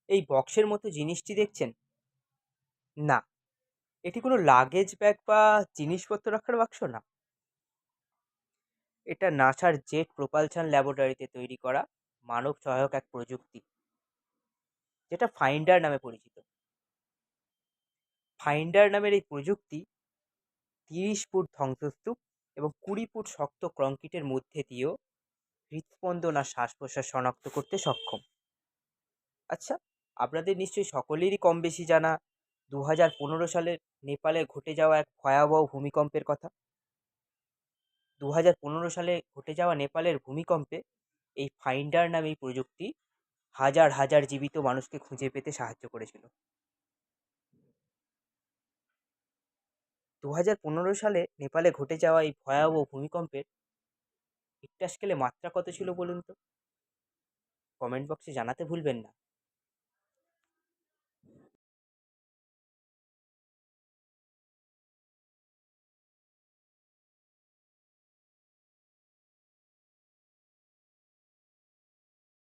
এই বক্সের মতো জিনিসটি দেখছেন? না, এটি কোনো লাগেজ ব্যাগ বা জিনিসপত্র রাখার বাক্স না। এটা নাসার জেট প্রোপালশন ল্যাবরেটরিতে তৈরি করা মানব সহায়ক এক প্রযুক্তি, যেটা ফাইন্ডার নামে পরিচিত। ফাইন্ডার নামের এই প্রযুক্তি 30 ফুট ধ্বংসস্তূপ এবং 20 ফুট শক্ত কংক্রিটের মধ্যে দিয়েও হৃৎস্পন্দন আর শ্বাস-প্রশ্বাস শনাক্ত করতে সক্ষম। আচ্ছা, আপনাদের নিশ্চয়ই সকলেরই কম বেশি জানা 2015 সালের নেপালে ঘটে যাওয়া এক ভয়াবহ ভূমিকম্পের কথা। 2015 সালে ঘটে যাওয়া নেপালের ভূমিকম্পে এই ফাইন্ডার নামে এই প্রযুক্তি হাজার হাজার জীবিত মানুষকে খুঁজে পেতে সাহায্য করেছিল। 2015 সালে নেপালে ঘটে যাওয়া এই ভয়াবহ ভূমিকম্পের রিক্টার স্কেলে মাত্রা কত ছিল বলুন তো? কমেন্ট বক্সে জানাতে ভুলবেন না।